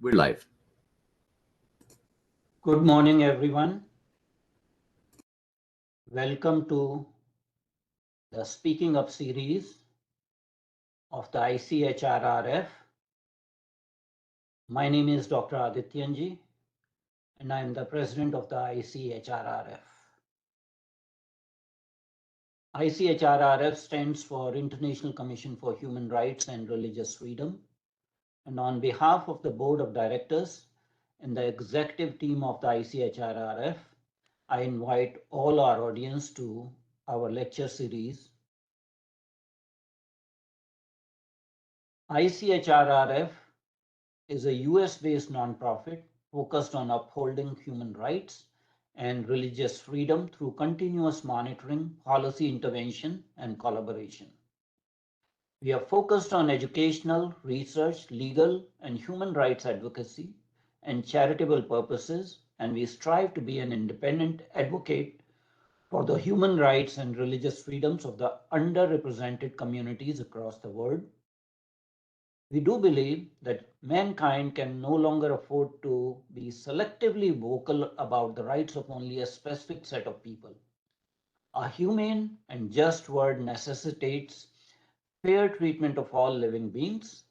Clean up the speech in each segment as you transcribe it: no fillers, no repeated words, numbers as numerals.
We're live. Good morning, everyone. Welcome to the Speaking Up series of the ICHRRF. My name is Dr. Adityanji, and I am the president of the ICHRRF. ICHRRF stands for International Commission for Human Rights and Religious Freedom. And on behalf of the Board of Directors and the executive team of the ICHRRF, I invite all our audience to our lecture series. ICHRRF is a US-based nonprofit focused on upholding human rights and religious freedom through continuous monitoring, policy intervention, and collaboration. We are focused on educational, research, legal, and human rights advocacy and charitable purposes, and we strive to be an independent advocate for the human rights and religious freedoms of the underrepresented communities across the world. We do believe that mankind can no longer afford to be selectively vocal about the rights of only a specific set of people. A humane and just world necessitates fair treatment of all living beings.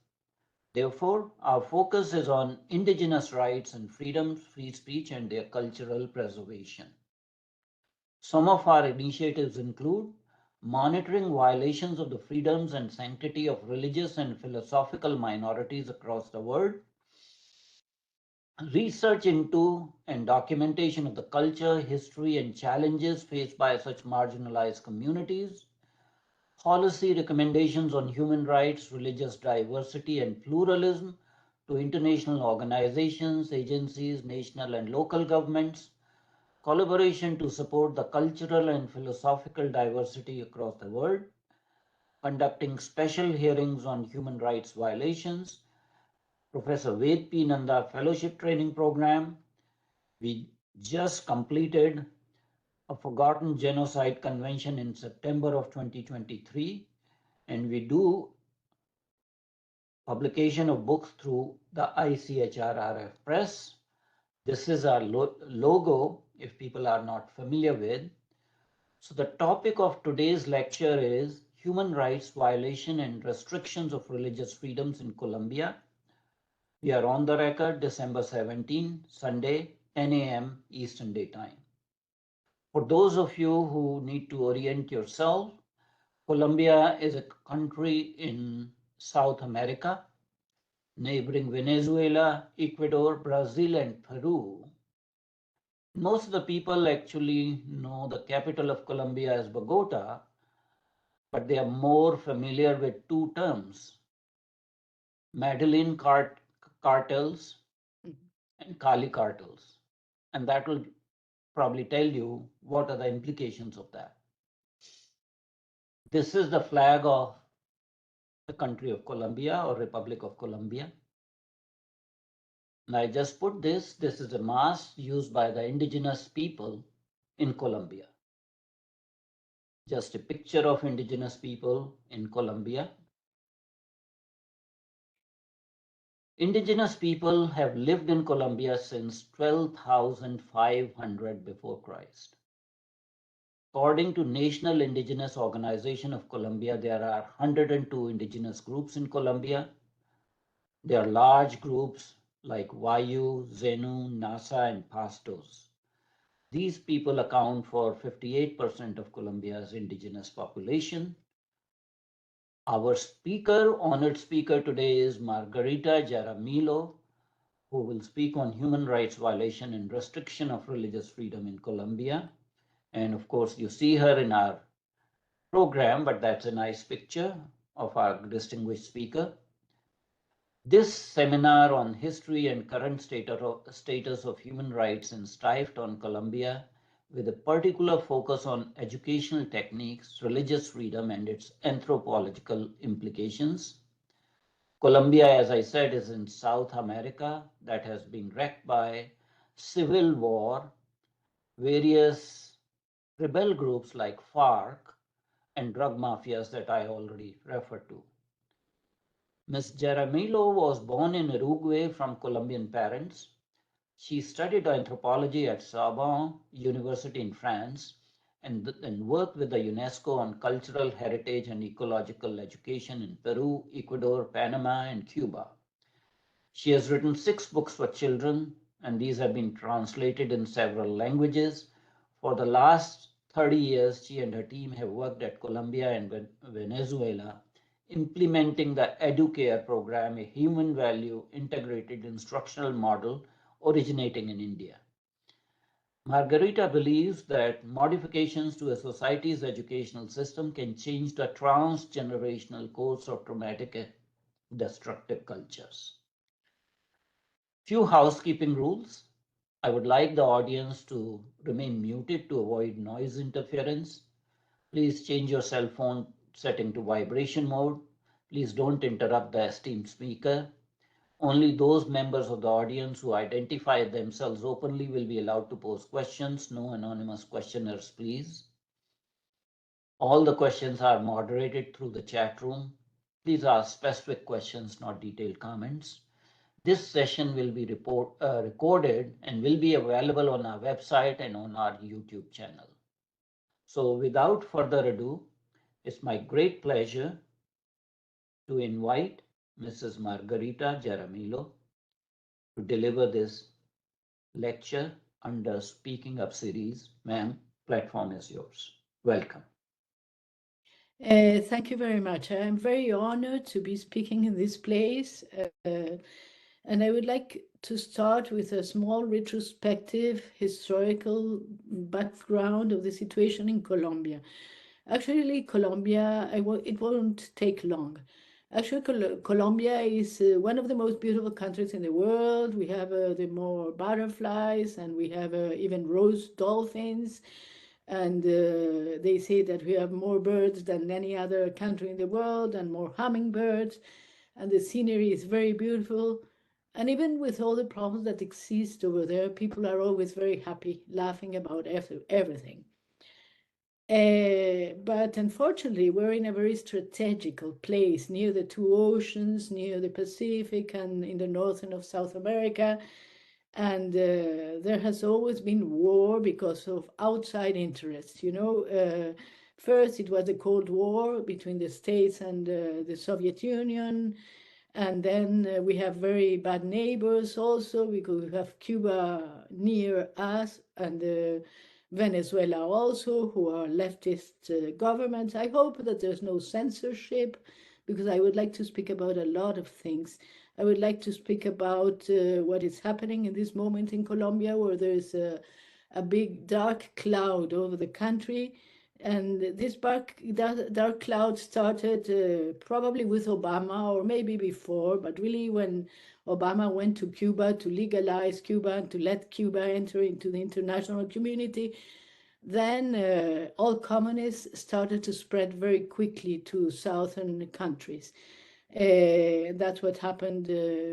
Therefore, our focus is on indigenous rights and freedoms, free speech, and their cultural preservation. Some of our initiatives include monitoring violations of the freedoms and sanctity of religious and philosophical minorities across the world, research into and documentation of the culture, history, and challenges faced by such marginalized communities, policy recommendations on human rights, religious diversity, and pluralism to international organizations, agencies, national and local governments, collaboration to support the cultural and philosophical diversity across the world, conducting special hearings on human rights violations, Professor Ved P. Nanda Fellowship Training Program. We just completed a Forgotten Genocide Convention in September of 2023, and we do publication of books through the ICHRRF Press. This is our logo, if people are not familiar with. So the topic of today's lecture is Human Rights Violation and Restrictions of Religious Freedoms in Colombia. We are on the record December 17, Sunday, 10 a.m. Eastern Daytime. For those of you who need to orient yourself, Colombia is a country in South America, neighboring Venezuela, Ecuador, Brazil, and Peru. Most of the people actually know the capital of Colombia as Bogota, but they are more familiar with two terms, Medellin cartels and Cali cartels. And that will probably tell you what are the implications of that. This is the flag of the country of Colombia or Republic of Colombia. And I just put this is a mask used by the indigenous people in Colombia. Just a picture of indigenous people in Colombia. Indigenous people have lived in Colombia since 12,500 before Christ. According to National Indigenous Organization of Colombia, there are 102 indigenous groups in Colombia. There are large groups like Wayu, Zenu, Nasa, and Pastos. These people account for 58% of Colombia's indigenous population. Our honored speaker today is Margarita Jaramillo, who will speak on human rights violation and restriction of religious freedom in Colombia. And of course, you see her in our program, but that's a nice picture of our distinguished speaker. This seminar on history and current status of human rights in strife-torn Colombia, with a particular focus on educational techniques, religious freedom, and its anthropological implications. Colombia, as I said, is in South America that has been wrecked by civil war, various rebel groups like FARC, and drug mafias that I already referred to. Ms. Jaramillo was born in Uruguay from Colombian parents. She studied anthropology at Sorbonne University in France and worked with the UNESCO on cultural heritage and ecological education in Peru, Ecuador, Panama, and Cuba. She has written 6 books for children, and these have been translated in several languages. For the last 30 years, she and her team have worked at Colombia and Venezuela, implementing the Educare Program, a human value integrated instructional model originating in India. Margarita believes that modifications to a society's educational system can change the transgenerational course of traumatic and destructive cultures. Few housekeeping rules. I would like the audience to remain muted to avoid noise interference. Please change your cell phone setting to vibration mode. Please don't interrupt the esteemed speaker. Only those members of the audience who identify themselves openly will be allowed to pose questions. No anonymous questioners, please. All the questions are moderated through the chat room. Please ask specific questions, not detailed comments. This session will be recorded and will be available on our website and on our YouTube channel. So without further ado, it's my great pleasure to invite Mrs. Margarita Jaramillo to deliver this lecture under Speaking Up series. Ma'am, platform is yours. Welcome. Thank you very much. I'm very honored to be speaking in this place. And I would like to start with a small retrospective historical background of the situation in Colombia. Actually, Colombia, it won't take long. Actually, Colombia is one of the most beautiful countries in the world. We have the more butterflies, and we have even rose dolphins. And they say that we have more birds than any other country in the world and more hummingbirds. And the scenery is very beautiful. And even with all the problems that exist over there, people are always very happy, laughing about everything. But unfortunately, we're in a very strategical place near the two oceans, near the Pacific and in the north and of South America. And there has always been war because of outside interests. First it was the Cold War between the States and the Soviet Union. And then we have very bad neighbors also, because we have Cuba near us and Venezuela also, who are leftist governments. I hope that there's no censorship, because I would like to speak about a lot of things. I would like to speak about what is happening in this moment in Colombia, where there's a big dark cloud over the country. And this dark cloud started probably with Obama, or maybe before, but really when Obama went to Cuba to legalize Cuba and to let Cuba enter into the international community, then all communists started to spread very quickly to southern countries. That's what happened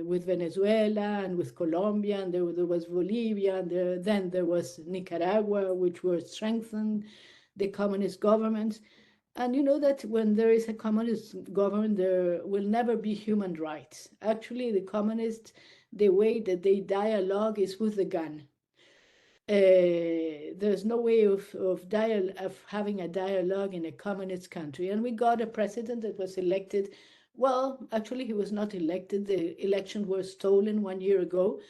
with Venezuela and with Colombia, and there was Bolivia, and then there was Nicaragua, which were strengthened, the communist governments. And you know that when there is a communist government, there will never be human rights. Actually, the communists, the way that they dialogue is with the gun. There's no way of having a dialogue in a communist country. And we got a president that was elected. Well, actually, he was not elected. The elections were stolen 1 year ago.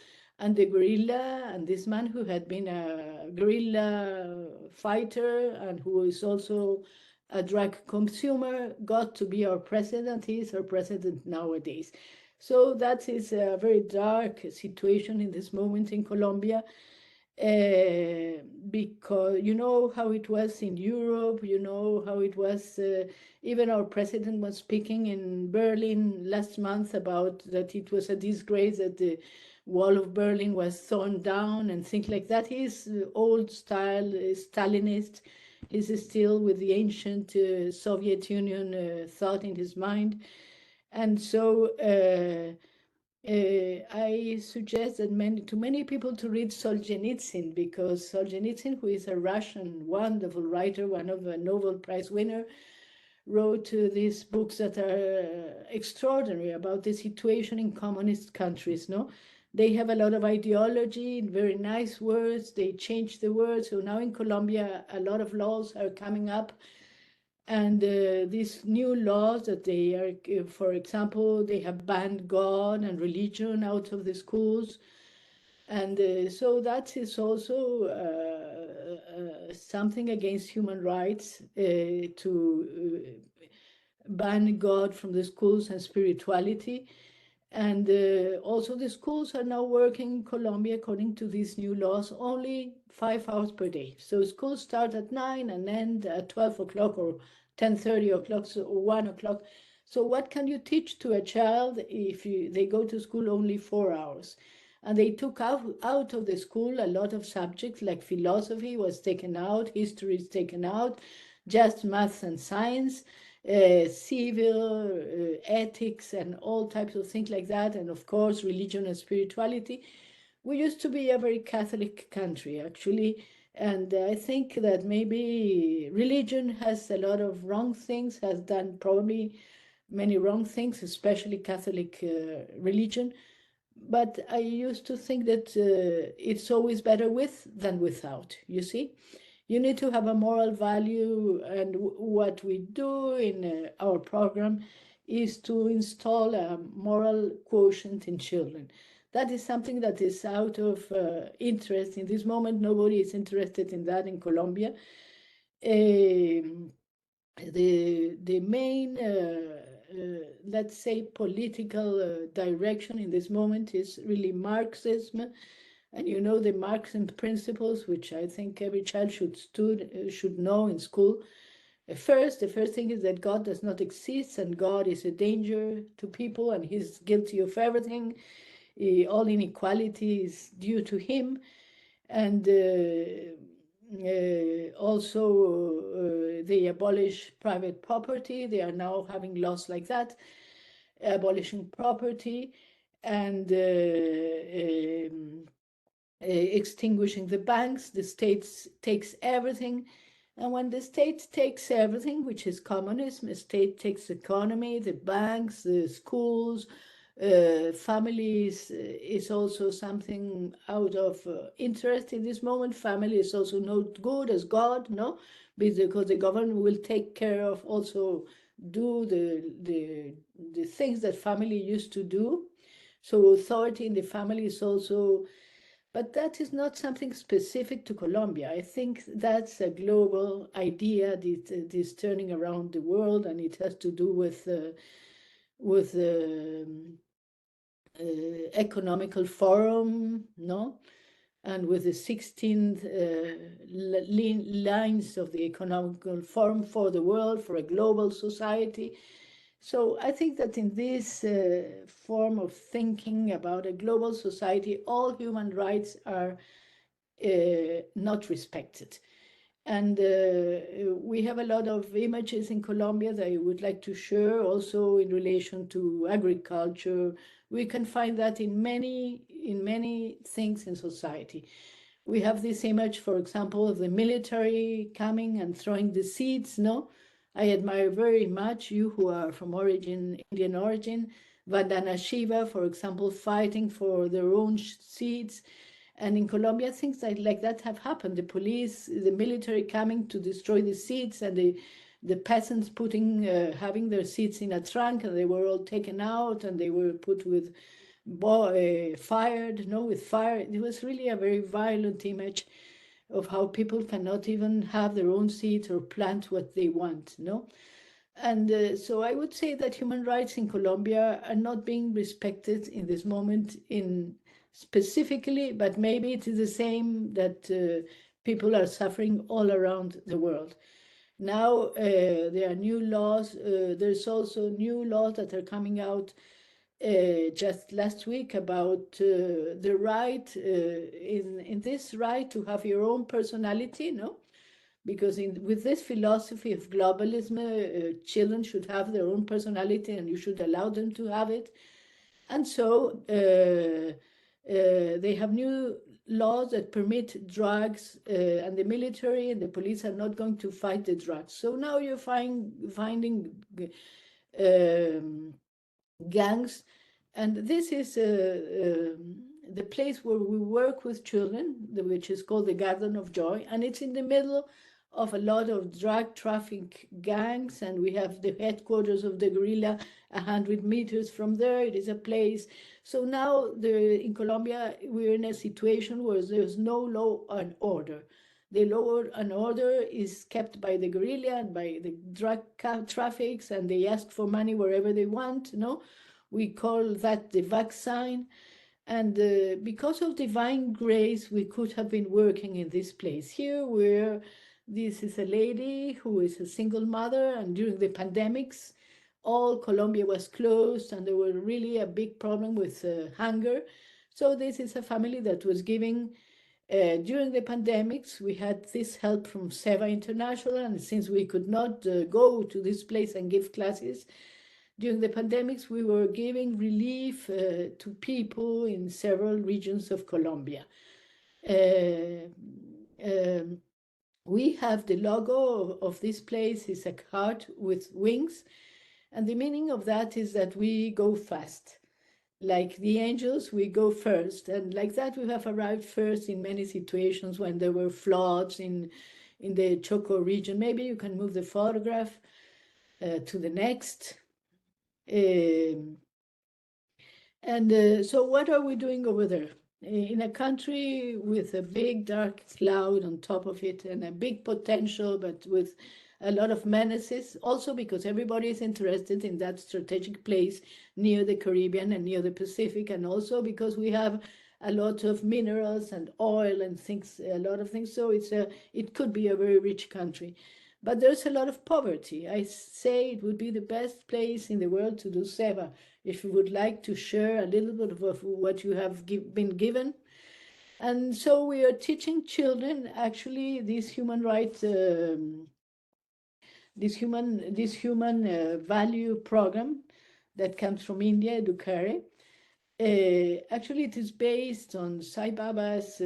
And the guerrilla, and this man who had been a guerrilla fighter and who is also a drug consumer, got to be our president. He is our president nowadays. So that is a very dark situation in this moment in Colombia. Because you know how it was in Europe, you know how it was, even our president was speaking in Berlin last month about that it was a disgrace that the wall of Berlin was thrown down and things like that. He's old style Stalinist. He's still with the ancient Soviet Union thought in his mind. And so I suggest that many people to read Solzhenitsyn, because Solzhenitsyn, who is a Russian wonderful writer, one of a Nobel Prize winner, wrote these books that are extraordinary about the situation in communist countries, no? They have a lot of ideology, very nice words, they change the words. So now in Colombia, a lot of laws are coming up. And these new laws that they are, for example, they have banned God and religion out of the schools. And so that is also something against human rights to ban God from the schools and spirituality. And also the schools are now working in Colombia according to these new laws, only 5 hours per day. So schools start at 9 and end at 12 o'clock or 10:30 o'clock or 1 o'clock. So what can you teach to a child if they go to school only 4 hours? And they took out of the school a lot of subjects, like philosophy was taken out, history is taken out, just maths and science, civil, ethics, and all types of things like that. And of course, religion and spirituality. We used to be a very Catholic country, actually. And I think that maybe religion has a lot of wrong things, has done probably many wrong things, especially Catholic religion. But I used to think that it's always better with than without, you see? You need to have a moral value, and what we do in our program is to install a moral quotient in children. That is something that is out of interest. In this moment, nobody is interested in that in Colombia. The main, let's say, political direction in this moment is really Marxism. And you know the Marxian principles, which I think every child should know in school. The first thing is that God does not exist, and God is a danger to people, and He's guilty of everything. All inequality is due to Him, and also they abolish private property. They are now having laws like that, abolishing property, and extinguishing the banks. The state takes everything. And when the state takes everything, which is communism, the state takes the economy, the banks, the schools, families is also something out of interest in this moment. Family is also not good as God, no? Because the government will take care of also do the things that family used to do. So authority in the family is also, but that is not something specific to Colombia. I think that's a global idea that is turning around the world, and it has to do with economical forum, no? And with the 16th lines of the economical forum for the world, for a global society. So I think that in this form of thinking about a global society, all human rights are not respected. And we have a lot of images in Colombia that I would like to share also in relation to agriculture. We can find that in many things in society. We have this image, for example, of the military coming and throwing the seeds, no? I admire very much you who are from Indian origin, Vandana Shiva, for example, fighting for their own seeds. And in Colombia, things like that have happened. The police, the military coming to destroy the seeds, and the peasants having their seeds in a trunk, and they were all taken out, and they were put with fired, no, with fire. It was really a very violent image of how people cannot even have their own seeds or plant what they want, no? And so I would say that human rights in Colombia are not being respected in this moment in specifically, but maybe it is the same that people are suffering all around the world. Now there are new laws. There's also new laws that are coming out just last week about the right in this right to have your own personality, no? Because with this philosophy of globalism, children should have their own personality, and you should allow them to have it. And so they have new laws that permit drugs, and the military and the police are not going to fight the drugs. So now you're finding gangs, and this is the place where we work with children, which is called the Garden of Joy, and it's in the middle of a lot of drug traffic gangs, and we have the headquarters of the guerrilla 100 meters from there. It is a place. So now in Colombia, we're in a situation where there's no law and order. The law and order is kept by the guerrilla and by the drug traffics, and they ask for money wherever they want. We call that the vaccine. And because of divine grace, we could have been working in this place here, where this is a lady who is a single mother, and during the pandemics, all Colombia was closed, and there was really a big problem with hunger. So this is a family that was giving, during the pandemics, we had this help from SEVA International, and since we could not go to this place and give classes, during the pandemics, we were giving relief to people in several regions of Colombia. We have the logo of this place is a heart with wings, and the meaning of that is that we go fast. Like the angels, we go first, and like that we have arrived first in many situations when there were floods in the Choco region. Maybe you can move the photograph to the next. So what are we doing over there? In a country with a big dark cloud on top of it and a big potential, but with a lot of menaces, also because everybody is interested in that strategic place near the Caribbean and near the Pacific, and also because we have a lot of minerals and oil and things, a lot of things. So it could be a very rich country. But there's a lot of poverty. I say it would be the best place in the world to do SEVA. If you would like to share a little bit of what you have been given. And so we are teaching children actually this human rights, this human value program that comes from India, Educare. Actually, it is based on Sai Baba's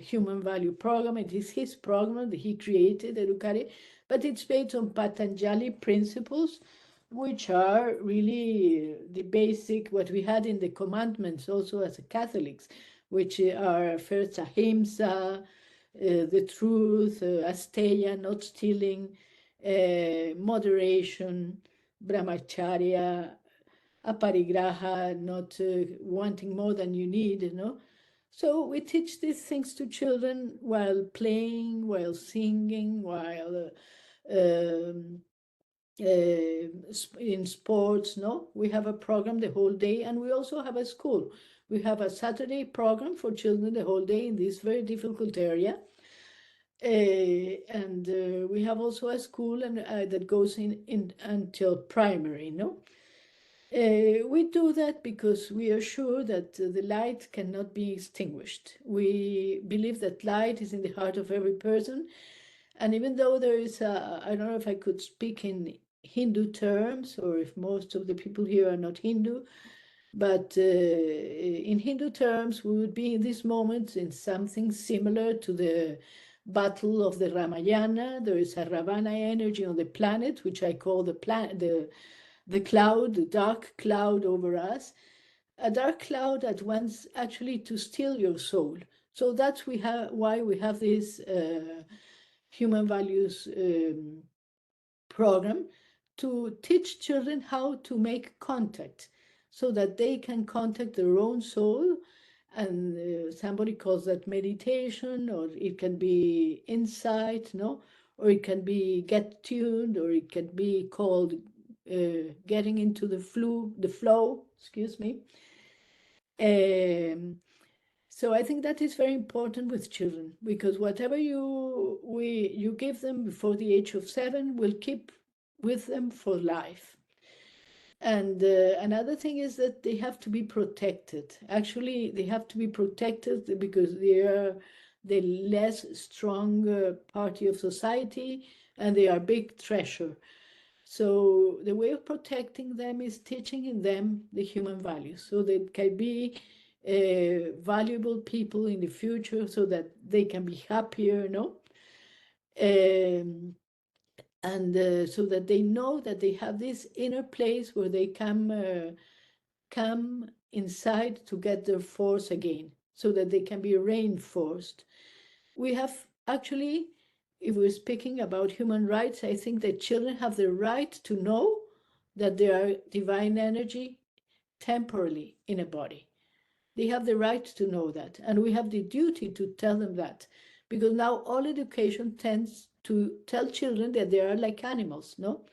human value program. It is his program that he created, Educare, but it's based on Patanjali principles, which are really the basic, what we had in the commandments also as Catholics, which are first ahimsa, the truth, asteya, not stealing, moderation, brahmacharya, aparigraha, not wanting more than you need, So we teach these things to children while playing, while singing, while in sports, We have a program the whole day, and we also have a school. We have a Saturday program for children the whole day in this very difficult area. And we have also a school and that goes in until primary, we do that because we are sure that the light cannot be extinguished. We believe that light is in the heart of every person. And even though there is I don't know if I could speak in Hindu terms or if most of the people here are not Hindu, but in Hindu terms, we would be in this moment in something similar to the battle of the Ramayana. There is a Ravana energy on the planet, which I call the cloud, the dark cloud over us. A dark cloud that wants actually to steal your soul. So that's why we have this human values program to teach children how to make contact so that they can contact their own soul. And somebody calls that meditation, or it can be insight, or it can be get tuned, or it can be called getting into the flow, excuse me. So I think that is very important with children, because whatever you give them before the age of 7 will keep with them for life. And another thing is that they have to be protected. Actually, they have to be protected because they are the less strong party of society, and they are big treasure. So the way of protecting them is teaching in them the human values, so they can be valuable people in the future so that they can be happier, no? Um, and so that they know that they have this inner place where they come inside to get their force again, so that they can be reinforced. We have actually, if we're speaking about human rights, I think that children have the right to know that they are divine energy temporarily in a body. They have the right to know that, and we have the duty to tell them that, because now all education tends to tell children that they are like animals, no?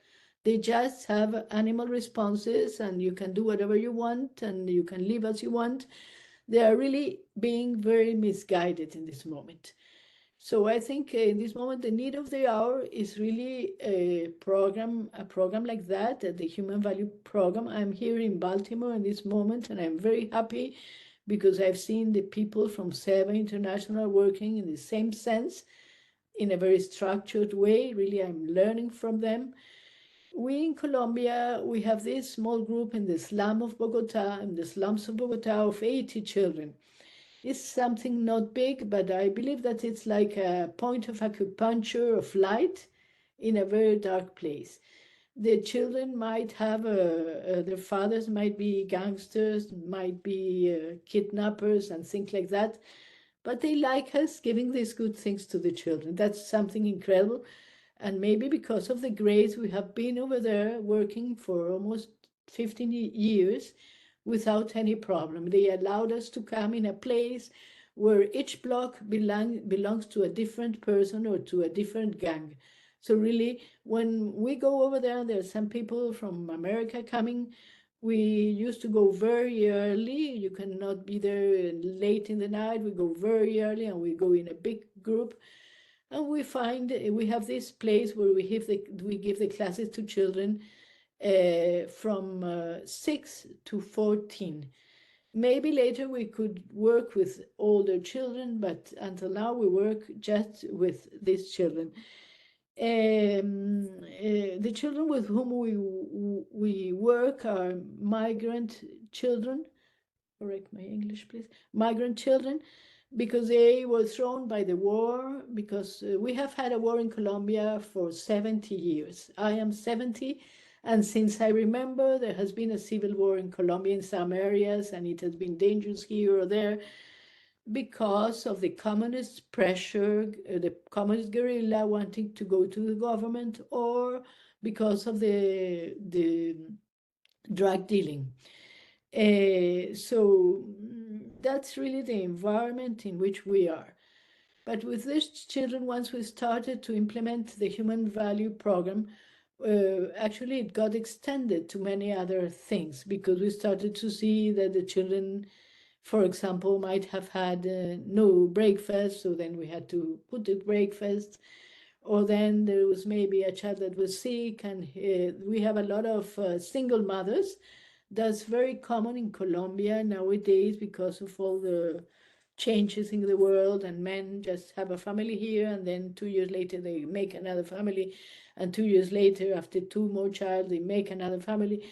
They just have animal responses, and you can do whatever you want, and you can live as you want. They are really being very misguided in this moment. So I think in this moment, the need of the hour is really a program like that, the Human Value Program. I'm here in Baltimore in this moment, and I'm very happy because I've seen the people from SEBA International working in the same sense, in a very structured way. Really, I'm learning from them. We in Colombia, we have this small group in the slum of Bogota, in the slums of Bogota, of 80 children. It's something not big, but I believe that it's like a point of acupuncture of light in a very dark place. The children might have, their fathers might be gangsters, might be kidnappers and things like that, but they like us giving these good things to the children. That's something incredible. And maybe because of the grace, we have been over there working for almost 15 years without any problem. They allowed us to come in a place where each block belongs to a different person or to a different gang. So really, when we go over there, there are some people from America coming. We used to go very early. You cannot be there late in the night. We go very early, and we go in a big group. And we find we have this place where we give the classes to children from 6 to 14. Maybe later we could work with older children, but until now we work just with these children. The children with whom we work are migrant children. Correct my English, please. Migrant children, because they were thrown by the war, because we have had a war in Colombia for 70 years. I am 70, and since I remember, there has been a civil war in Colombia in some areas, and it has been dangerous here or there because of the communist pressure, the communist guerrilla wanting to go to the government, or because of the drug dealing. So that's really the environment in which we are. But with these children, once we started to implement the Human Value Program, actually it got extended to many other things, because we started to see that the children, for example, might have had no breakfast, so then we had to put the breakfast. Or then there was maybe a child that was sick, and we have a lot of single mothers. That's very common in Colombia nowadays because of all the changes in the world, and men just have a family here, and then 2 years later they make another family, and 2 years later, after two more child, they make another family.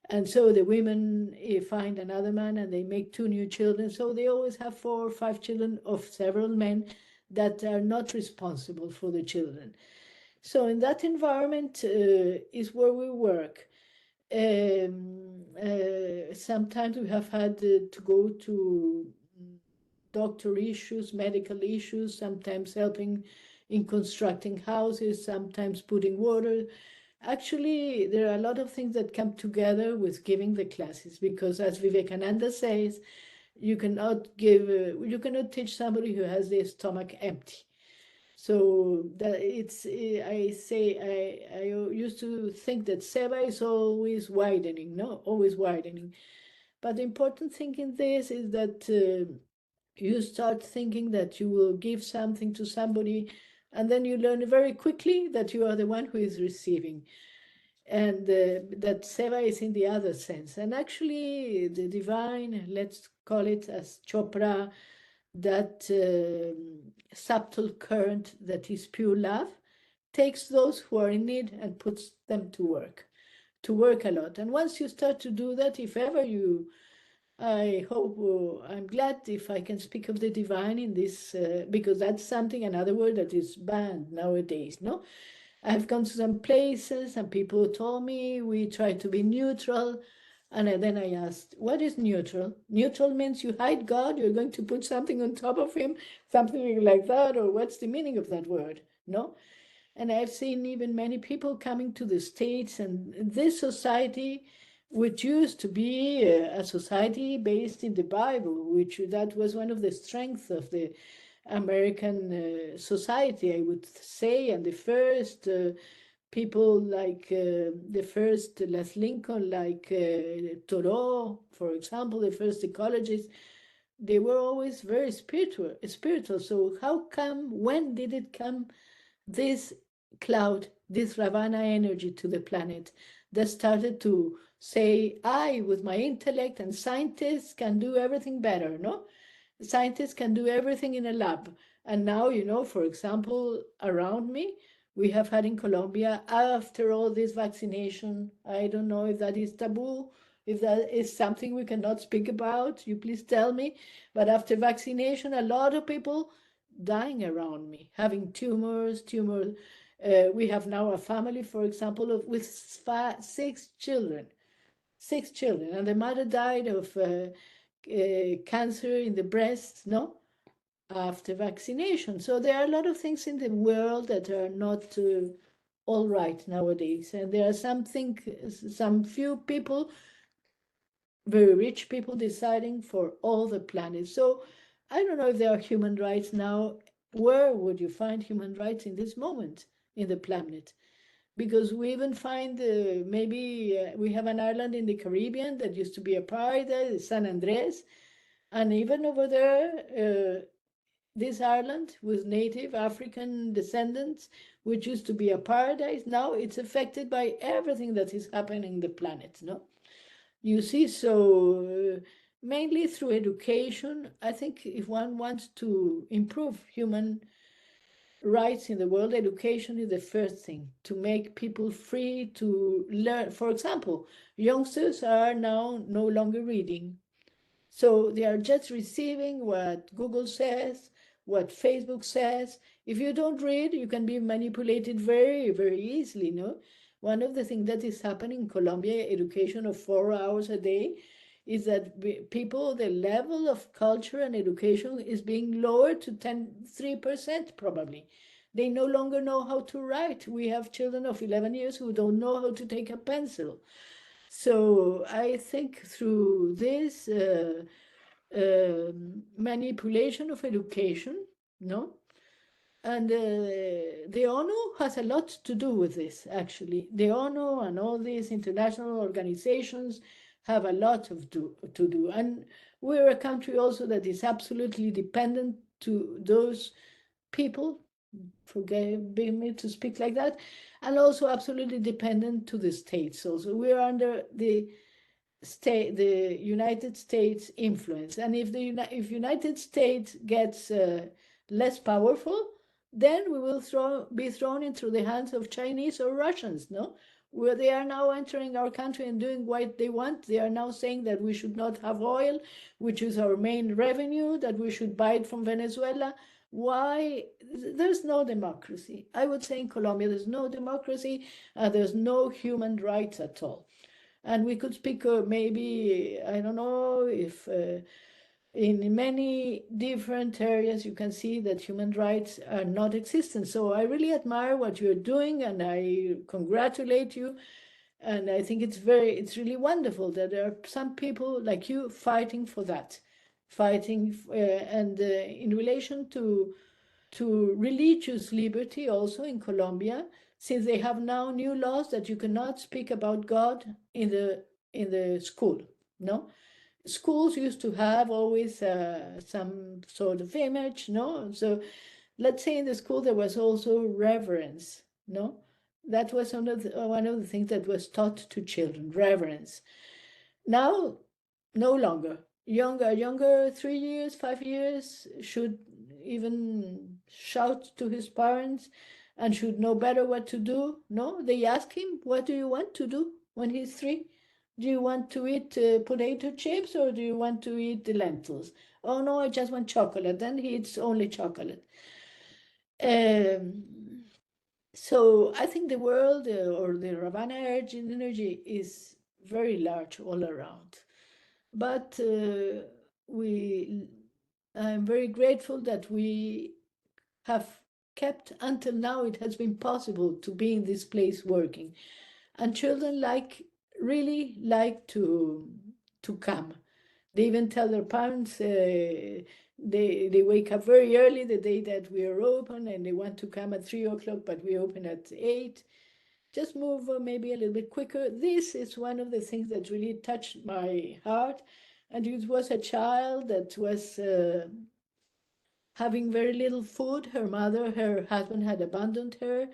And so the women find another man, and they make two new children. So they always have 4 or 5 children of several men that are not responsible for the children. So in that environment is where we work. Sometimes we have had to go to doctor issues, medical issues, sometimes helping in constructing houses, sometimes putting water. Actually, there are a lot of things that come together with giving the classes, because as Vivekananda says, you cannot teach somebody who has their stomach empty. So that I used to think that SEBA is always widening, no, always widening. But the important thing in this is that you start thinking that you will give something to somebody, and then you learn very quickly that you are the one who is receiving, and that Seva is in the other sense. And actually, the divine, let's call it as Chopra, that subtle current that is pure love, takes those who are in need and puts them to work a lot. And once you start to do that, if ever you I hope, I'm glad if I can speak of the divine in this, because that's something, another word that is banned nowadays, no? I've gone to some places and people told me we try to be neutral. And then I asked, what is neutral? Neutral means you hide God, you're going to put something on top of him, something like that, or what's the meaning of that word? No? And I've seen even many people coming to the States, and this society, which used to be a society based in the Bible, which that was one of the strengths of the American society, I would say, and the first people like the first Les Lincoln, like Thoreau, for example, the first ecologists, they were always very spiritual. Spiritual. So how come? When did it come? This cloud, this Ravana energy to the planet that started to say, I, with my intellect and scientists, can do everything better, no? Scientists can do everything in a lab. And now, for example, around me, we have had in Colombia, after all this vaccination, I don't know if that is taboo, if that is something we cannot speak about, you please tell me. But after vaccination, a lot of people dying around me, having tumors. We have now a family, for example, with six children, and the mother died of cancer in the breast, no, after vaccination. So there are a lot of things in the world that are not all right nowadays, and there are some few people, very rich people, deciding for all the planet. So I don't know if there are human rights now. Where would you find human rights in this moment in the planet? Because we even find maybe we have an island in the Caribbean that used to be a paradise, San Andres, and even over there, this island with native African descendants, which used to be a paradise, now it's affected by everything that is happening in the planet. No, you see, so mainly through education, I think if one wants to improve human rights in the world, education is the first thing to make people free to learn. For example, youngsters are now no longer reading. So they are just receiving what Google says, what Facebook says. If you don't read, you can be manipulated very, very easily, no? One of the things that is happening in Colombia, education of 4 hours a day, is that people, the level of culture and education is being lowered to 3% probably. They no longer know how to write. We have children of 11 years who don't know how to take a pencil. So I think through this manipulation of education, no? And the ONU has a lot to do with this, actually. The ONU and all these international organizations have a lot to do. And we're a country also that is absolutely dependent to those people, forgive me to speak like that, and also absolutely dependent to the states. Also, we're under the United States influence. And if United States gets less powerful, then we will be thrown into the hands of Chinese or Russians, no? Where they are now entering our country and doing what they want. They are now saying that we should not have oil, which is our main revenue, that we should buy it from Venezuela. Why? There's no democracy. I would say in Colombia, there's no democracy, there's no human rights at all. And we could speak maybe, I don't know, if in many different areas you can see that human rights are not existent. So I really admire what you're doing and I congratulate you. And I think it's really wonderful that there are some people like you fighting for that, fighting and in relation to religious liberty also in Colombia, since they have now new laws that you cannot speak about God in the school. No, schools used to have always some sort of image. No, so let's say in the school there was also reverence. No, that was one of the things that was taught to children, reverence. Now, no longer. Younger, 3 years, 5 years, should even shout to his parents and should know better what to do. No, they ask him, what do you want to do when he's 3? Do you want to eat potato chips or do you want to eat the lentils? Oh no, I just want chocolate. Then he eats only chocolate. Um, so I think the world or the Ravana energy is very large all around. But we, I'm very grateful that we have kept until now. It has been possible to be in this place working, and children really like to come. They even tell their parents they wake up very early the day that we are open, and they want to come at 3 o'clock, but we open at 8. Just move maybe a little bit quicker. This is one of the things that really touched my heart. And it was a child that was having very little food. Her husband had abandoned her,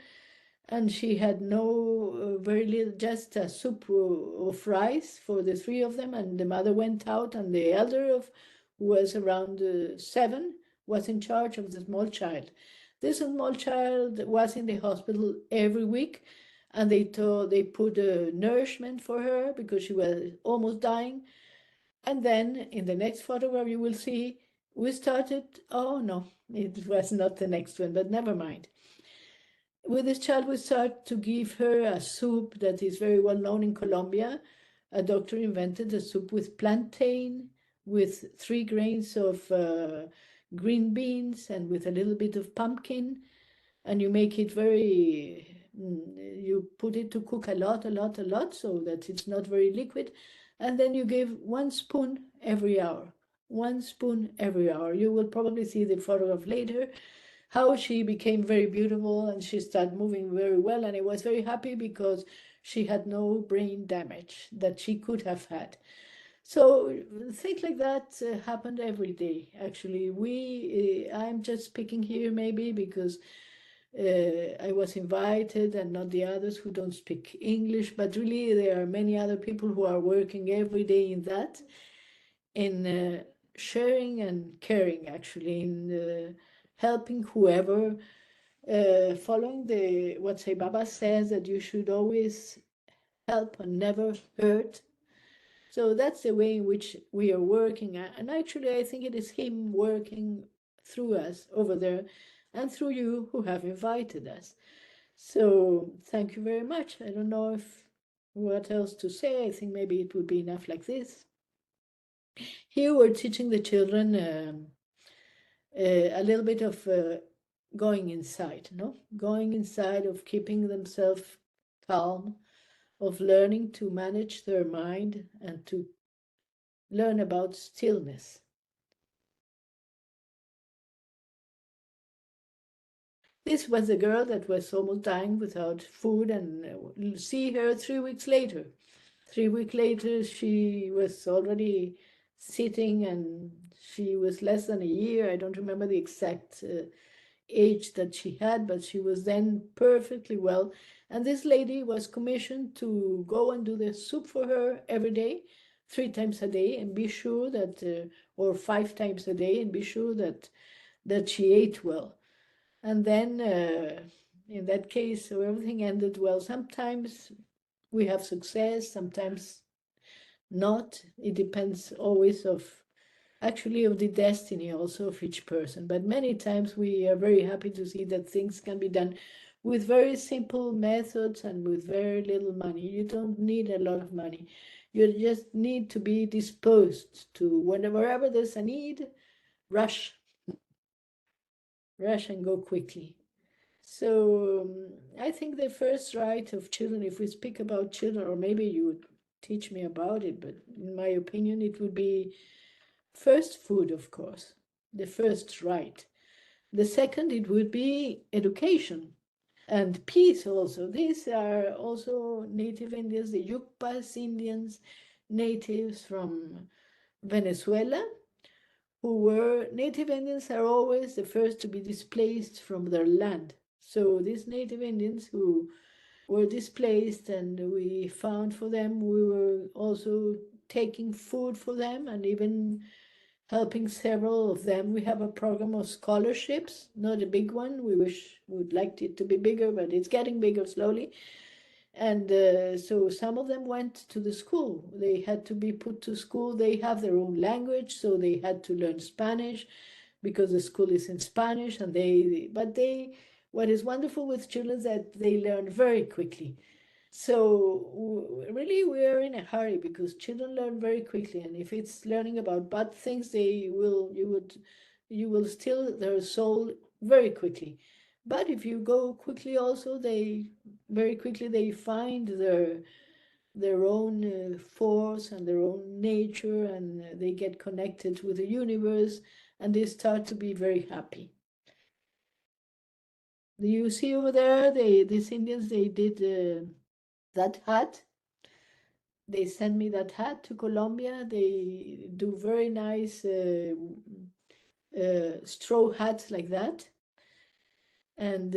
and she had no very little, just a soup of rice for the three of them. And the mother went out, and the elder of who was around 7 was in charge of the small child. This small child was in the hospital every week, and they put nourishment for her because she was almost dying. And then in the next photograph you will see we started. Oh no, it was not the next one, but never mind. With this child, we start to give her a soup that is very well known in Colombia. A doctor invented a soup with plantain, with 3 grains of green beans, and with a little bit of pumpkin. And you make it you put it to cook a lot, a lot, so that it's not very liquid. And then you give 1 spoon every hour. 1 spoon every hour. You will probably see the photograph later how she became very beautiful and she started moving very well. And I was very happy because she had no brain damage that she could have had. So things like that happened every day. Actually, I'm just speaking here maybe because I was invited and not the others who don't speak English, but really there are many other people who are working every day in that, in sharing and caring, actually, in helping whoever, following the what Sai Baba says, that you should always help and never hurt. So that's the way in which we are working. And actually, I think it is him working through us over there and through you who have invited us. So thank you very much. I don't know if what else to say. I think maybe it would be enough like this. Here we're teaching the children a little bit of going inside, no? Going inside, of keeping themselves calm, of learning to manage their mind and to learn about stillness. This was a girl that was almost dying without food, and see her 3 weeks later. 3 weeks later, she was already sitting, and she was less than a year. I don't remember the exact age that she had, but she was then perfectly well. And this lady was commissioned to go and do the soup for her every day, 3 times a day, and be sure that, or 5 times a day, and be sure that she ate well. And then, in that case, so everything ended well. Sometimes we have success, sometimes not. It depends always actually of the destiny also of each person. But many times we are very happy to see that things can be done with very simple methods and with very little money. You don't need a lot of money. You just need to be disposed to, whenever there's a need, rush and go quickly. So I think the first right of children, if we speak about children, or maybe you would teach me about it, but in my opinion, it would be first food, of course, the first right. The second, it would be education and peace also. These are also native Indians, the Yucpas Indians, natives from Venezuela, who were native Indians are always the first to be displaced from their land. So these native Indians who were displaced, and we found for them, we were also taking food for them and even helping several of them. We have a program of scholarships, not a big one. We would like it to be bigger, but it's getting bigger slowly. And so some of them went to the school. They had to be put to school. They have their own language, so they had to learn Spanish because the school is in Spanish. And what is wonderful with children is that they learn very quickly. So really, we are in a hurry because children learn very quickly, and if it's learning about bad things, you will still their soul very quickly. But if you go quickly, also they very quickly they find their own force and their own nature, and they get connected with the universe, and they start to be very happy. You see over there, these Indians, they did that hat. They send me that hat to Colombia. They do very nice straw hats like that. And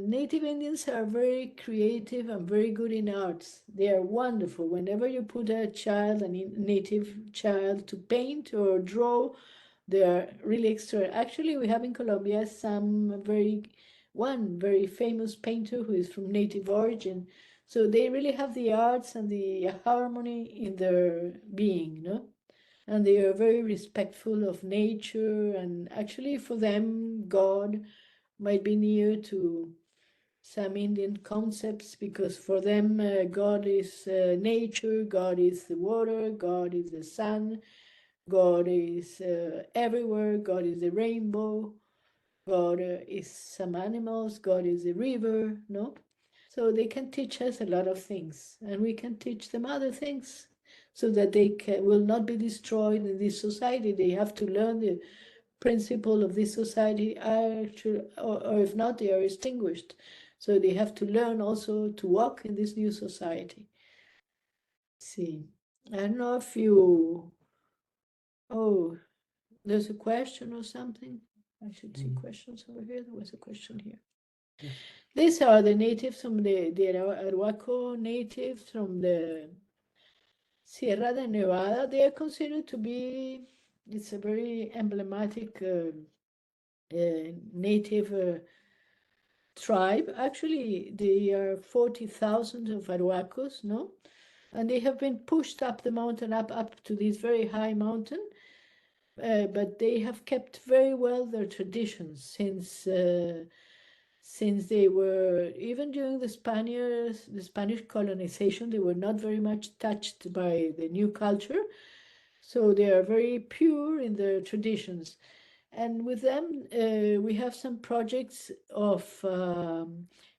native Indians are very creative and very good in arts. They are wonderful. Whenever you put a child, native child, to paint or draw, they are really extra. Actually, we have in Colombia one very famous painter who is from native origin. So they really have the arts and the harmony in their being, no? And they are very respectful of nature. And actually, for them, God might be near to some Indian concepts, because for them, God is nature, God is the water, God is the sun, God is everywhere, God is the rainbow, God is some animals, God is the river, no? So they can teach us a lot of things, and we can teach them other things so that will not be destroyed in this society. They have to learn the principle of this society, actually, or if not, they are extinguished. So they have to learn also to walk in this new society. See, I don't know if you, oh, there's a question or something. I should see questions over here. There was a question here. Yes. These are the natives from the Arhuaco natives from the Sierra de Nevada. They are considered to be, it's a very emblematic native tribe. Actually, there are 40,000 of Arhuacos, no? And they have been pushed up the mountain, up to this very high mountain. But they have kept very well their traditions since they were, even during the Spanish colonization, they were not very much touched by the new culture. So they are very pure in their traditions. And with them, we have some projects of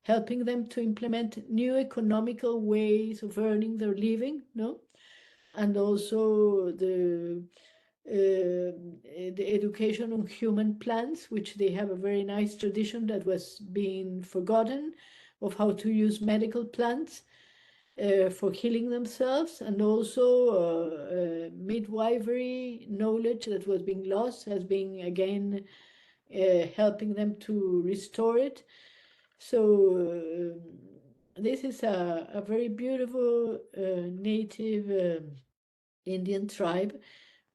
helping them to implement new economical ways of earning their living, no? And also the education on human plants, which they have a very nice tradition that was being forgotten, of how to use medical plants for healing themselves, and also midwifery knowledge that was being lost has been again helping them to restore it. So this is a very beautiful native Indian tribe,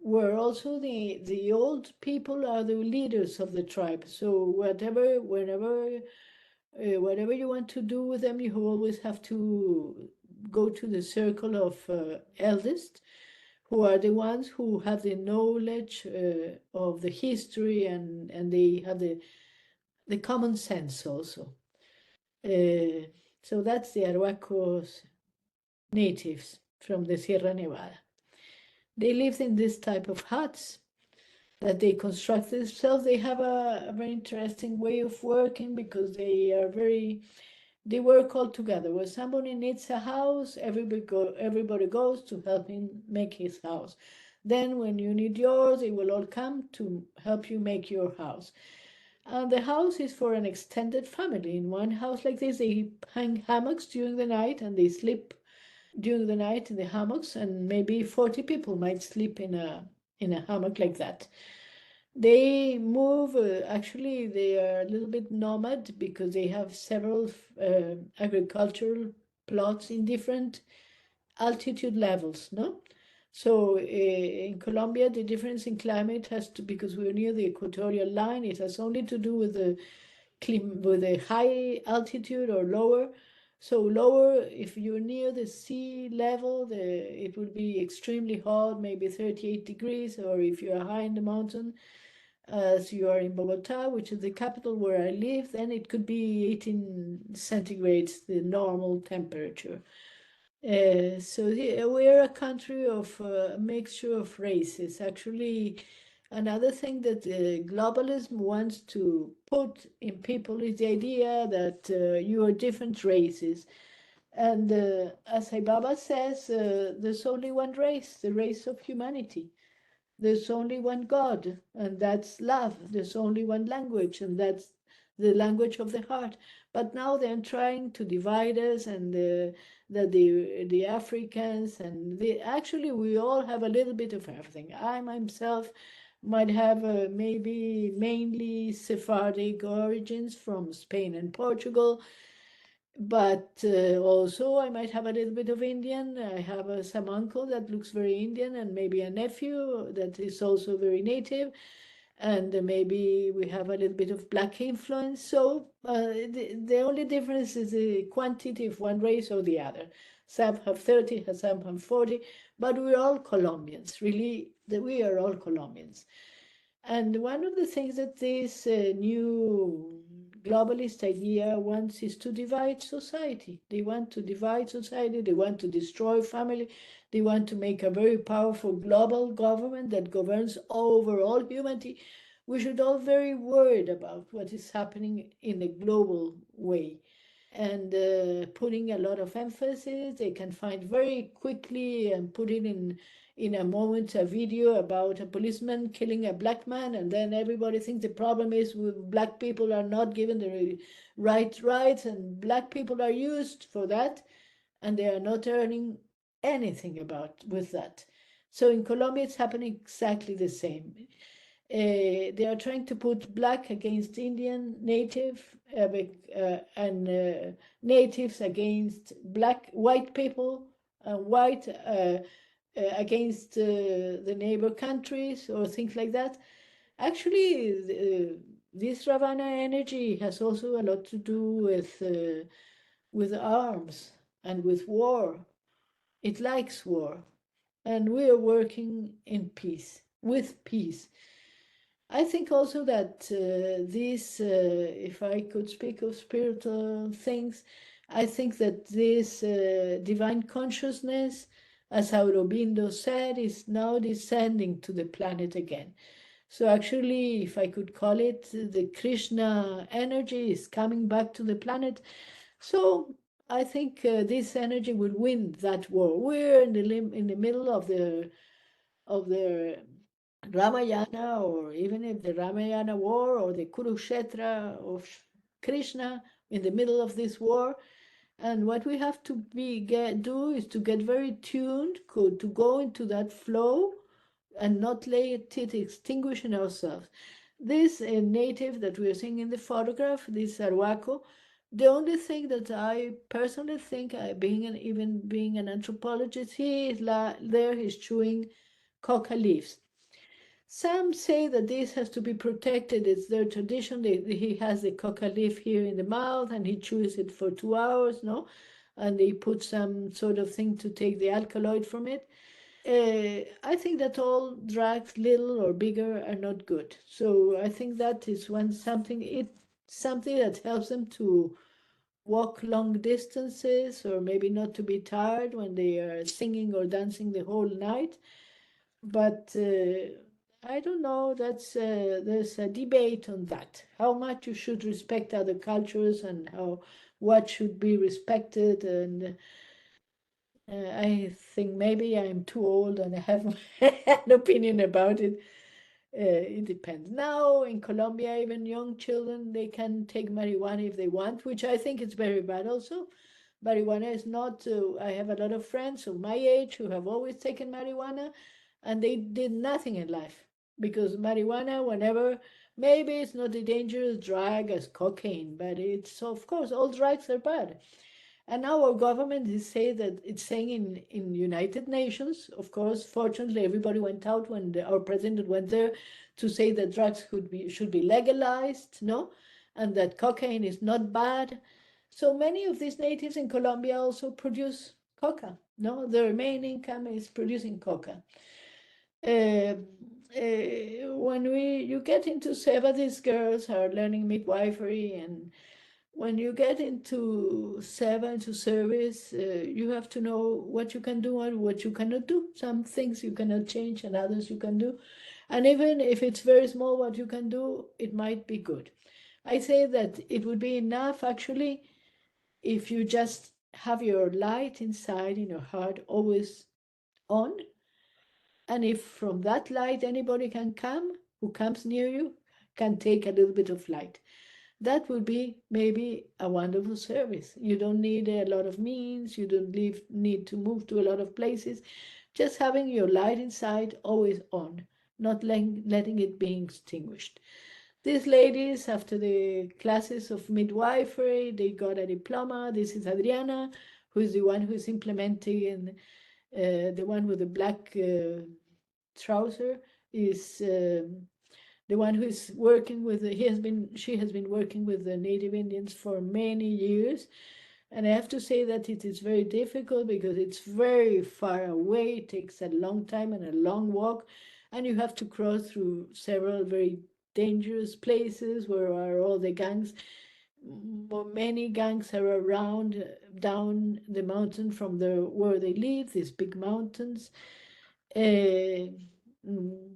where also the old people are the leaders of the tribe. So whatever you want to do with them, you always have to go to the circle of eldest, who are the ones who have the knowledge of the history, and they have the common sense also. So that's the Arhuacos natives from the Sierra Nevada. They live in this type of huts that they construct themselves. They have a very interesting way of working, because they work all together. When somebody needs a house, everybody goes to help him make his house. Then when you need yours, they will all come to help you make your house. And the house is for an extended family. In one house like this, they hang hammocks during the night, and they sleep during the night in the hammocks, and maybe 40 people might sleep in a hammock like that. They move, actually, they are a little bit nomad, because they have several agricultural plots in different altitude levels, no? So in Colombia, the difference in climate because we're near the equatorial line, it has only to do with the high altitude or lower. So lower, if you're near the sea level, it will be extremely hot, maybe 38 degrees, or if you're high in the mountain, as you are in Bogota, which is the capital where I live, then it could be 18 centigrades, the normal temperature. So we're a country of a mixture of races. Actually, another thing that globalism wants to put in people is the idea that you are different races. And as Baba says, there's only one race, the race of humanity. There's only one God, and that's love. There's only one language, and that's the language of the heart. But now they're trying to divide us, and the Africans, and actually we all have a little bit of everything. I myself might have maybe mainly Sephardic origins from Spain and Portugal, but also I might have a little bit of Indian. I have some uncle that looks very Indian, and maybe a nephew that is also very native, and maybe we have a little bit of black influence. So the only difference is the quantity of one race or the other. Some have 30, some have 40, but we're all Colombians. Really, we are all Colombians. And one of the things that this new globalist idea wants is to divide society. They want to divide society, they want to destroy family, they want to make a very powerful global government that governs over all humanity. We should all very worried about what is happening in a global way, and putting a lot of emphasis. They can find very quickly and put it in a moment a video about a policeman killing a black man, and then everybody thinks the problem is black people are not given the rights, and black people are used for that, and they are not earning anything about with that. So in Colombia, it's happening exactly the same. They are trying to put black against Indian, native, and natives against white people, white against the neighbor countries or things like that. Actually, this Ravana energy has also a lot to do with arms and with war. It likes war, and we are working in peace, with peace. I think also that if I could speak of spiritual things, I think that this divine consciousness, as Aurobindo said, is now descending to the planet again. So actually, if I could call it, the Krishna energy is coming back to the planet. So I think this energy will win that war. We're in the middle of the Ramayana, or even if the Ramayana war or the Kurukshetra of Krishna, in the middle of this war. And what we have to do is to get very tuned, to go into that flow and not let it extinguish in ourselves. This native that we are seeing in the photograph, this Arhuaco, the only thing that I personally think, even being an anthropologist, he's chewing coca leaves. Some say that this has to be protected. It's their tradition. He has the coca leaf here in the mouth and he chews it for 2 hours, no? And they put some sort of thing to take the alkaloid from it. I think that all drugs, little or bigger, are not good. So I think that is something that helps them to walk long distances, or maybe not to be tired when they are singing or dancing the whole night. But I don't know. There's a debate on that. How much you should respect other cultures, and what should be respected. And I think maybe I'm too old and I have an opinion about it. It depends. Now in Colombia, even young children, they can take marijuana if they want, which I think is very bad also. Marijuana is not, I have a lot of friends of my age who have always taken marijuana, and they did nothing in life, because marijuana, whenever, maybe it's not a dangerous drug as cocaine, but it's, of course, all drugs are bad. And now our government is saying in United Nations, of course, fortunately, everybody went out when our president went there to say that drugs should be legalized, no, and that cocaine is not bad. So many of these natives in Colombia also produce coca. No, their main income is producing coca. Uh, when you get into Seva, these girls are learning midwifery, and when you get into Seva, into service, you have to know what you can do and what you cannot do. Some things you cannot change, and others you can do. And even if it's very small, what you can do, it might be good. I say that it would be enough actually if you just have your light inside in your heart always on, and if from that light anybody can come, who comes near you, can take a little bit of light, that would be maybe a wonderful service. You don't need a lot of means, you don't need to move to a lot of places. Just having your light inside always on, not letting it be extinguished. These ladies, after the classes of midwifery, they got a diploma. This is Adriana, who is the one who is implementing, the one with the black trouser is the one who is working with she has been working with the native Indians for many years. And I have to say that it is very difficult because it's very far away. It takes a long time and a long walk, and you have to cross through several very dangerous places where are all the gangs. Many gangs are around down the mountain from where they live, these big mountains. Uh, mm,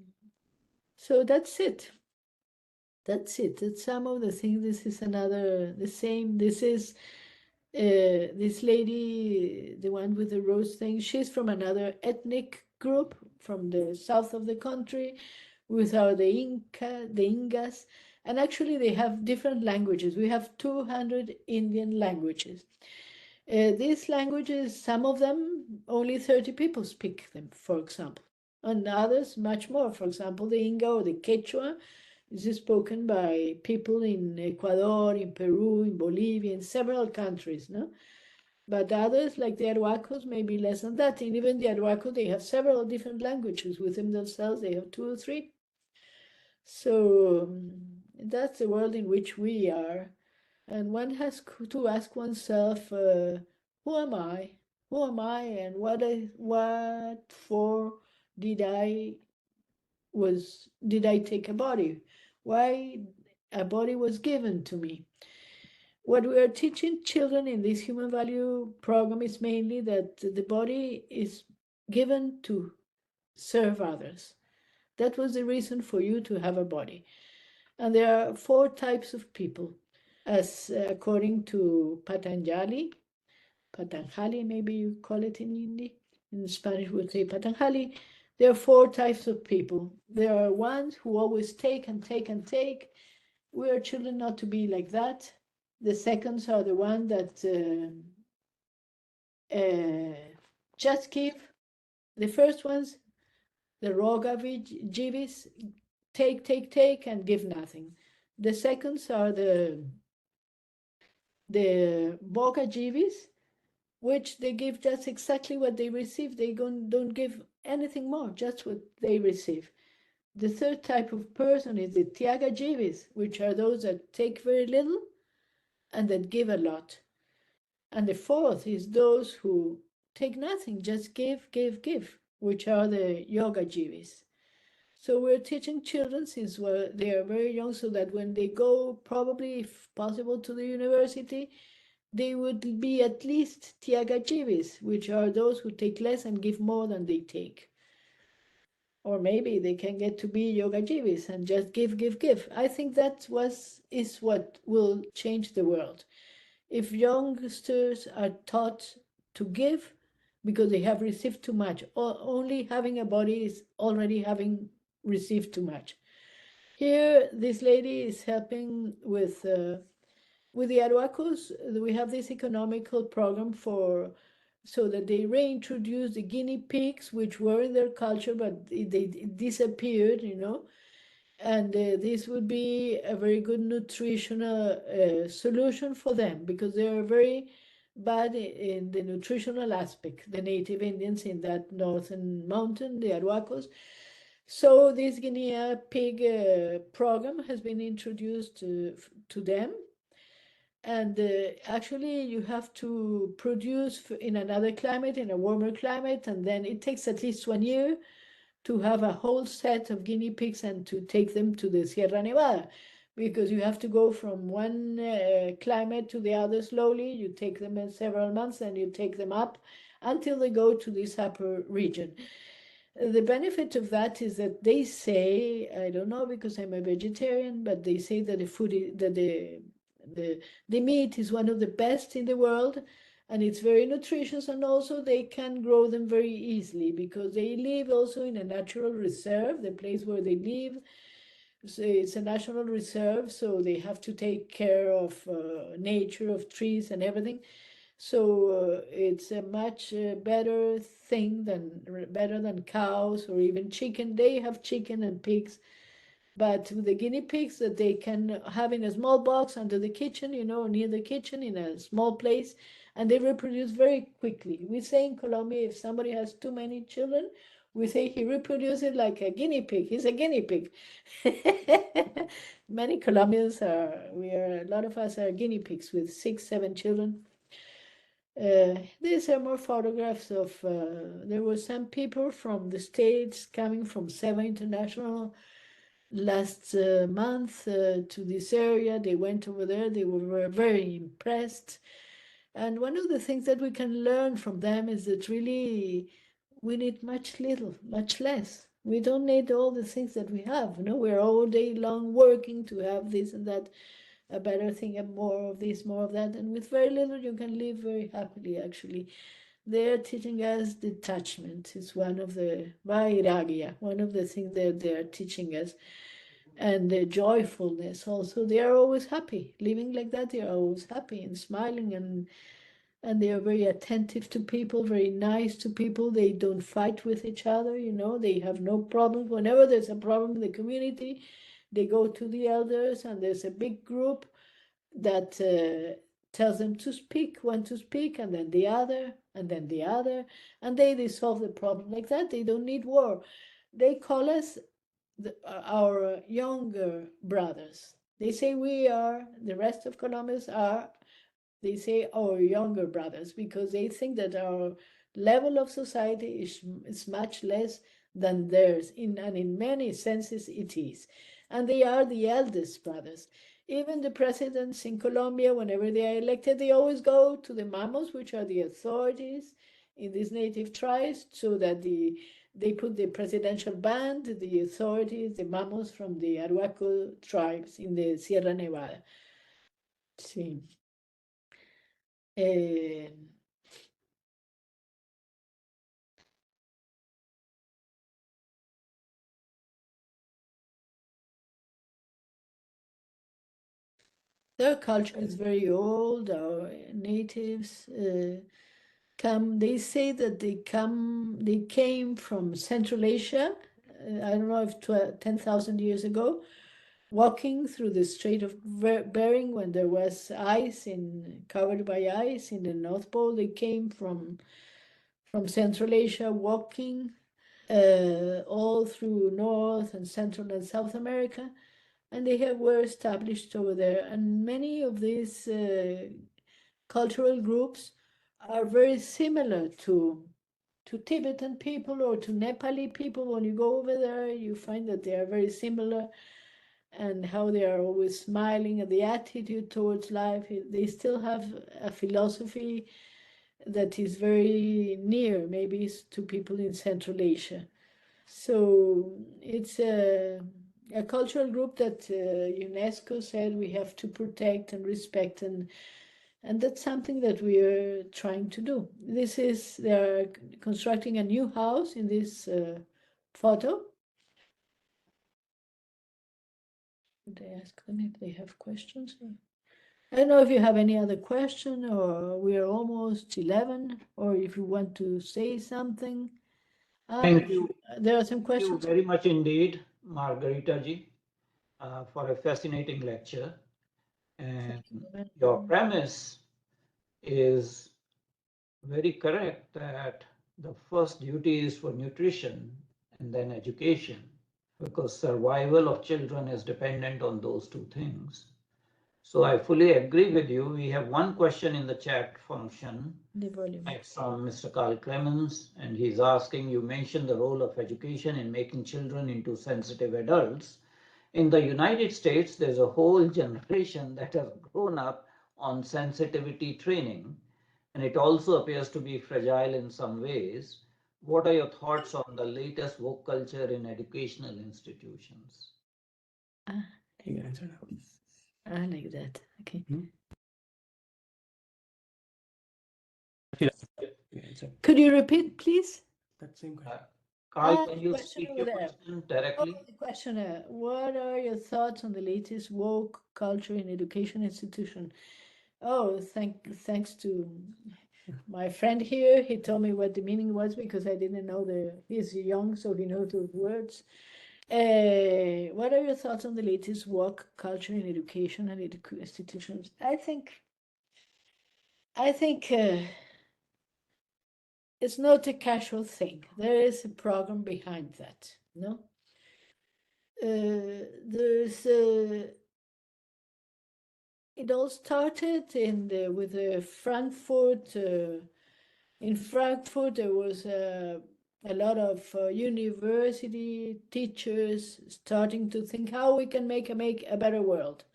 so that's it. That's it. That's some of the things. This is another, the same. This is this lady, the one with the rose thing. She's from another ethnic group from the south of the country, with the Ingas. And actually, they have different languages. We have 200 Indian languages. These languages, some of them, only 30 people speak them, for example, and others much more. For example, the Inga or the Quechua is spoken by people in Ecuador, in Peru, in Bolivia, in several countries, no? But others, like the Arhuacos, maybe less than that. And even the Arhuacos, they have several different languages within themselves. They have two or three. So that's the world in which we are. And one has to ask oneself, who am I? Who am I, and what for did did I take a body? Why a body was given to me? What we are teaching children in this human value program is mainly that the body is given to serve others. That was the reason for you to have a body. And there are four types of people, as according to Patanjali, maybe you call it in Hindi. In Spanish, we would say Patanjali. There are four types of people. There are ones who always take and take and take. We are children not to be like that. The seconds are the one that just give. The first ones, the roga jivis, take, and give nothing. The seconds are the boga jivis, which they give just exactly what they receive. They don't give anything more, just what they receive. The third type of person is the Tyaga Jivis, which are those that take very little and that give a lot. And the fourth is those who take nothing, just give, which are the Yoga Jivis. So we're teaching children since they are very young, so that when they go, probably, if possible, to the university, they would be at least Tyagajivis, which are those who take less and give more than they take. Or maybe they can get to be Yogajivis and just give. I think that is what will change the world. If youngsters are taught to give because they have received too much, or only having a body is already having received too much. Here, this lady is helping with the Arhuacos. We have this economical program so that they reintroduce the guinea pigs, which were in their culture, but they disappeared, and this would be a very good nutritional solution for them, because they are very bad in the nutritional aspect, the native Indians in that northern mountain, the Arhuacos. So this guinea pig program has been introduced to them, And actually, you have to produce in another climate, in a warmer climate, and then it takes at least 1 year to have a whole set of guinea pigs and to take them to the Sierra Nevada, because you have to go from one climate to the other slowly. You take them in several months and you take them up until they go to this upper region. The benefit of that is that they say, I don't know because I'm a vegetarian, but they say that the the meat is one of the best in the world, and it's very nutritious, and also they can grow them very easily because they live also in a natural reserve, the place where they live. So it's a national reserve, so they have to take care of nature, of trees and everything. So it's a much better thing better than cows or even chicken. They have chicken and pigs, but with the guinea pigs that they can have in a small box under the kitchen, near the kitchen in a small place, and they reproduce very quickly. We say in Colombia, if somebody has too many children, we say he reproduces like a guinea pig. He's a guinea pig. Many Colombians a lot of us are guinea pigs with 6, 7 children. These are more photographs of, there were some people from the States coming from SEVA International last month to this area. They went over there, they were very impressed. And one of the things that we can learn from them is that really we need much less. We don't need all the things that we have. We're all day long working to have this and that, a better thing, and more of this, more of that. And with very little, you can live very happily, actually. They're teaching us detachment. It's one of the vairagya, one of the things that they're teaching us. And the joyfulness also. They are always happy. Living like that, they are always happy and smiling, and they are very attentive to people, very nice to people. They don't fight with each other, they have no problems. Whenever there's a problem in the community, they go to the elders, and there's a big group that tells them to speak, one to speak, and then the other, and then the other, and they solve the problem like that. They don't need war. They call us our younger brothers. They say the rest of Colombians are, they say our younger brothers, because they think that our level of society is much less than theirs, and in many senses it is. And they are the eldest brothers. Even the presidents in Colombia, whenever they are elected, they always go to the mamos, which are the authorities in these native tribes, so that they put the presidential band, the authorities, the mamos from the Arhuaco tribes in the Sierra Nevada. Sí. Eh, their culture is very old. Our natives they say that they came from Central Asia. I don't know if 10,000 years ago, walking through the Strait of Bering when there was covered by ice in the North Pole. They came from Central Asia, walking all through North and Central and South America, and were established over there. And many of these cultural groups are very similar to Tibetan people or to Nepali people. When you go over there, you find that they are very similar, and how they are always smiling, and the attitude towards life. They still have a philosophy that is very near, maybe, to people in Central Asia. So it's a cultural group that UNESCO said we have to protect and respect, and that's something that we are trying to do. They are constructing a new house in this photo. Did I ask them if they have questions? I don't know if you have any other question, or we are almost 11, or if you want to say something. Thank you. There are some Thank you questions. very much indeed, Margarita ji, for a fascinating lecture. And your premise is very correct, that the first duty is for nutrition and then education, because survival of children is dependent on those two things. So I fully agree with you. We have one question in the chat function. The volume. It's from Mr. Carl Clemens, and he's asking, you mentioned the role of education in making children into sensitive adults. In the United States, there's a whole generation that has grown up on sensitivity training, and it also appears to be fragile in some ways. What are your thoughts on the latest woke culture in educational institutions? You can answer now. I like that. Okay. You can answer. Could you repeat, please? That same question. Carl, Ah, can the you question speak over your there. question directly? Oh, the question, what are your thoughts on the latest woke culture in education institution? Oh, thanks to my friend here. He told me what the meaning was because I didn't know he's young, so he knows those words. What are your thoughts on the latest woke culture in education and institutions? I think it's not a casual thing. There is a program behind that, no? There's it all started with Frankfurt. In Frankfurt, there was a lot of university teachers starting to think how we can make a better world.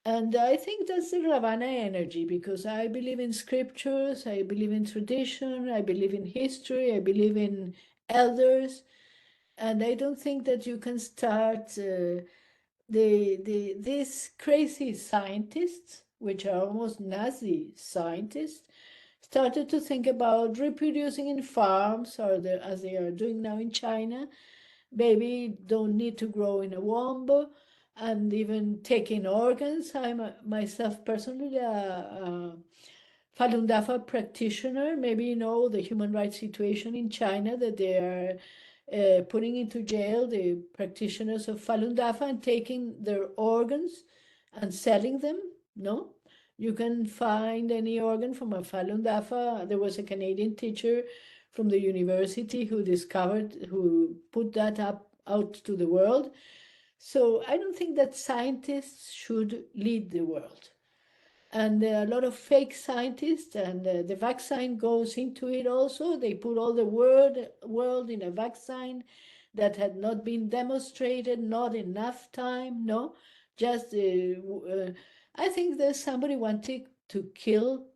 And I think that's the Ravana energy, because I believe in scriptures, I believe in tradition, I believe in history, I believe in elders, and I don't think that you can start these crazy scientists, which are almost Nazi scientists, started to think about reproducing in farms, or as they are doing now in China. Baby don't need to grow in a womb, and even taking organs. I'm myself personally a Falun Dafa practitioner. Maybe you know the human rights situation in China, that they are putting into jail the practitioners of Falun Dafa and taking their organs and selling them. No, you can find any organ from a Falun Dafa. There was a Canadian teacher from the university who put that out to the world. So I don't think that scientists should lead the world. And there are a lot of fake scientists, and the vaccine goes into it also. They put all the world in a vaccine that had not been demonstrated, not enough time, no? Just, I think there's somebody wanting to kill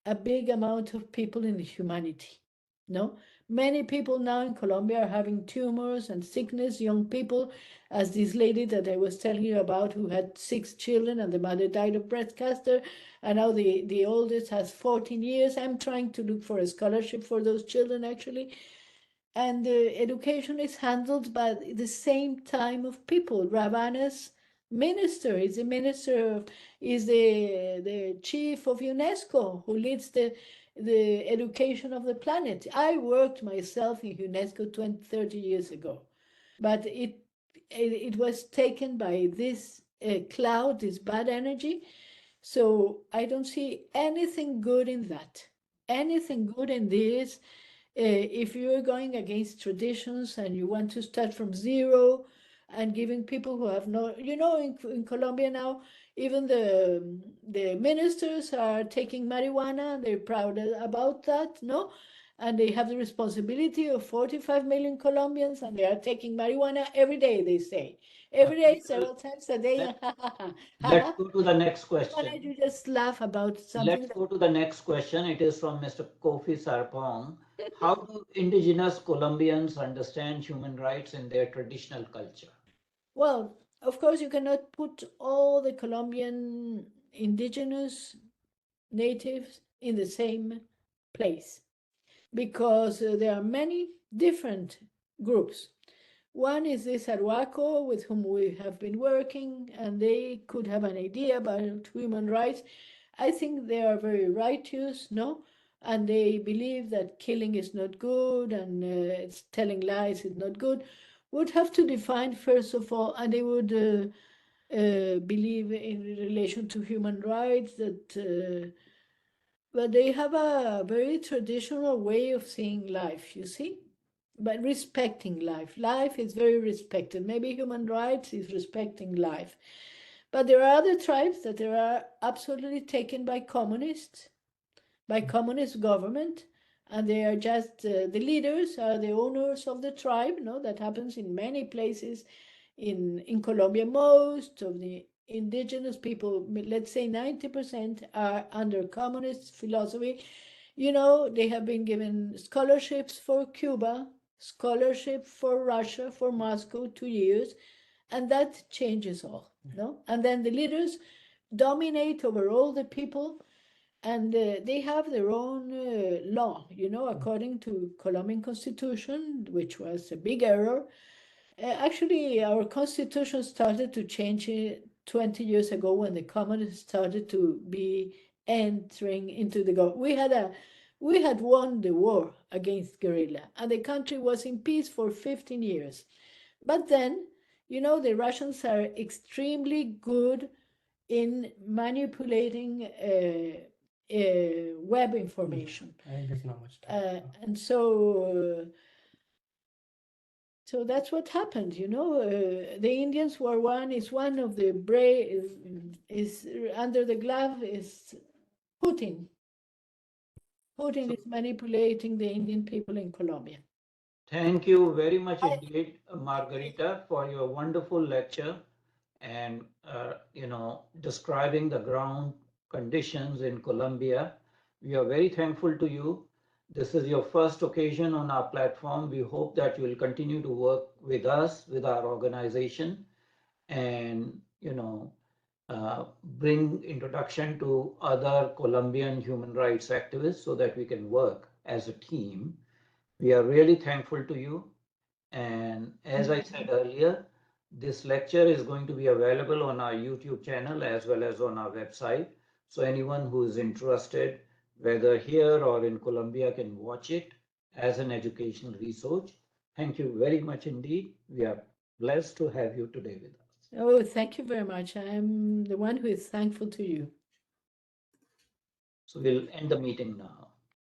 a big amount of people in humanity, no? Many people now in Colombia are having tumors and sickness, young people, as this lady that I was telling you about, who had 6 children and the mother died of breast cancer, and now the oldest has 14 years. I'm trying to look for a scholarship for those children, actually. And education is handled by the same time of people. Ravana's minister is the the chief of UNESCO, who leads the education of the planet. I worked myself in UNESCO 20, 30 years ago, but it was taken by this cloud, this bad energy. So I don't see anything good in that. Anything good in this, if you're going against traditions and you want to start from zero and giving people who have no, in Colombia now, even the ministers are taking marijuana, they're proud about that, no? And they have the responsibility of 45 million Colombians, and they are taking marijuana every day, they say. Every day, several times a day. Let's go to the next Why don't question. you just laugh about something? Let's go to the next question. It is from Mr. Kofi Sarpong. How do indigenous Colombians understand human rights in their traditional culture? Well, of course, you cannot put all the Colombian indigenous natives in the same place, because there are many different groups. One is this Arhuaco, with whom we have been working, and they could have an idea about human rights. I think they are very righteous, no? And they believe that killing is not good, and telling lies is not good. Would have to define, first of all, and they would believe in relation to human rights that, but they have a very traditional way of seeing life, you see? But respecting life. Life is very respected. Maybe human rights is respecting life. But there are other tribes that they are absolutely taken by communists, by communist government, and they are just the leaders are the owners of the tribe. No, that happens in many places in Colombia. Most of the indigenous people, let's say 90%, are under communist philosophy. You know, they have been given scholarships for Cuba, scholarship for Russia, for Moscow, 2 years, and that changes all. No, and then the leaders dominate over all the people, and they have their own law, you know, according to Colombian constitution, which was a big error. Actually, our constitution started to change 20 years ago when the communists started to be entering into the government. We had won the war against guerrilla, and the country was in peace for 15 years. But then, you know, the Russians are extremely good in manipulating web information. I think there's not much time. And so that's what happened, you know. The Indians War One is one of the brave, is under the glove is Putin. Putin is manipulating the Indian people in Colombia. Thank you very much indeed, Margarita, for your wonderful lecture and describing the ground conditions in Colombia. We are very thankful to you. This is your first occasion on our platform. We hope that you will continue to work with us, with our organization, and bring introduction to other Colombian human rights activists so that we can work as a team. We are really thankful to you. And as I said earlier, this lecture is going to be available on our YouTube channel as well as on our website. So anyone who is interested, whether here or in Colombia, can watch it as an educational resource. Thank you very much indeed. We are blessed to have you today with us. Oh, thank you very much. I'm the one who is thankful to you. So we'll end the meeting now.